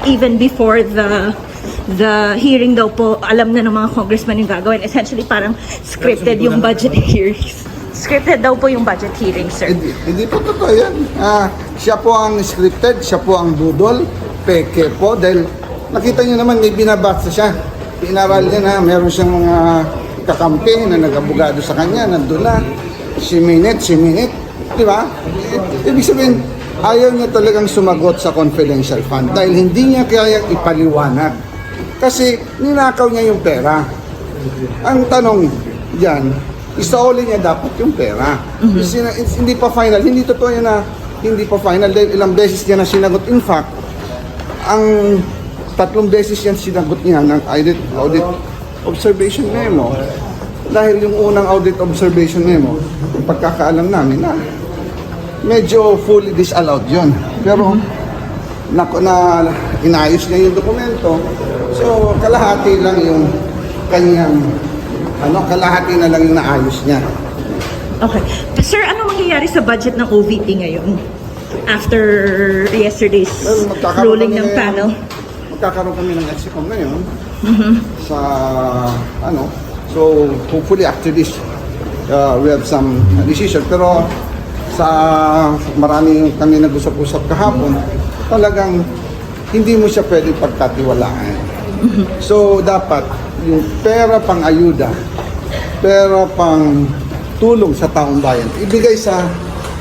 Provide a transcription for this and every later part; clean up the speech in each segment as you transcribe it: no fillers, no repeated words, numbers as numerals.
even before the hearing daw po, alam na ng mga congressman yung gagawin. Essentially, parang scripted yung budget hearings. Scripted daw po yung budget hearing, sir. Hindi po totoo yan. Siya po ang scripted, siya po ang budol, peke po, dahil nakita niyo naman may binabasa siya. Pinaral niya na meron siyang mga kakampi na nag-abogado sa kanya, nandun na, si minute, di ba? Ibig sabihin, ayaw niya talagang sumagot sa confidential fund dahil hindi niya kaya ipaliwanag. Kasi ninakaw niya yung pera. Ang tanong diyan, isauli niya dapat yung pera. Hindi pa final. Hindi totoo yan na hindi pa final dahil ilang beses niya na sinagot. In fact, ang 3 beses yan sinagot niya ng audit observation memo. Dahil yung unang audit observation memo, yung pagkakaalam namin na medyo fully disallowed yun. Pero na inayos niya yung dokumento. So kalahati lang yung kanyang kalahati na lang yung naayos niya. Okay. Sir, ano mangyayari sa budget ng OVP ngayon? After yesterday's ruling ng panel? Magkakaroon kami ng EXICOM ngayon sa so hopefully after this we have some decision. Pero sa marami kami nag-usap-usap kahapon, talagang hindi mo siya pwedeng pagtatiwalaan. So dapat yung pera pang ayuda, pera pang tulong sa taong bayan, ibigay sa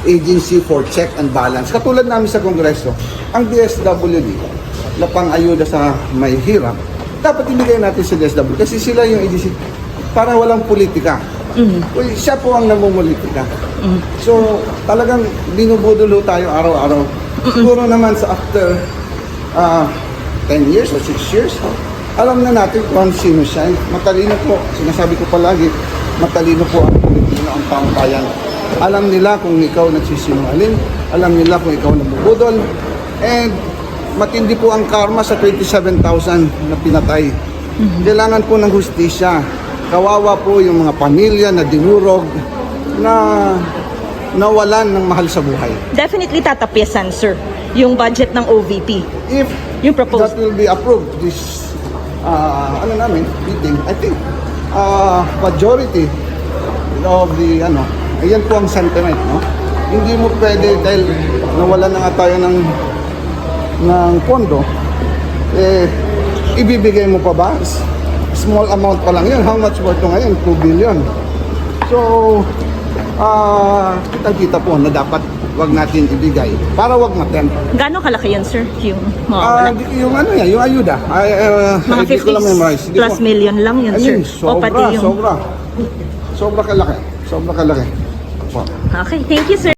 Agency for Check and Balance. Katulad namin sa Kongreso, ang DSWD na pang ayuda sa may hirap, dapat ibigay natin sa DSWD kasi sila yung agency para walang politika. Siya po ang namumulitika. So talagang binubudulo tayo araw-araw. Siguro naman sa after 10 years or 6 years, alam na natin kung sino siya. Matalino po. Sinasabi ko palagi, matalino po ang Pilipino, ang taong bayan. Alam nila kung ikaw nagsisinungaling, alam nila kung ikaw nabubudol, and matindi po ang karma sa 27,000 na pinatay. Kailangan po ng hustisya. Kawawa po yung mga pamilya na dinurog, na nawalan ng mahal sa buhay. Definitely tatapyasan, sir, yung budget ng OVP. If yung proposal that will be approved, this meeting, I think majority of the ayan po ang sentiment, no? Hindi mo pwede dahil nawalan na nga tayo ng pondo, ibibigay mo pa ba? Small amount pa lang yun. How much worth ngayon? 2 billion. So kitang-kita po na dapat wag natin ibigay para wag matempt. Gaano kalaki yun, sir? Yung mawawala? Yung yung ayuda. Mga 50 plus million lang yun, sir. Sobra kalaki. Sobra kalaki. Okay, thank you, sir.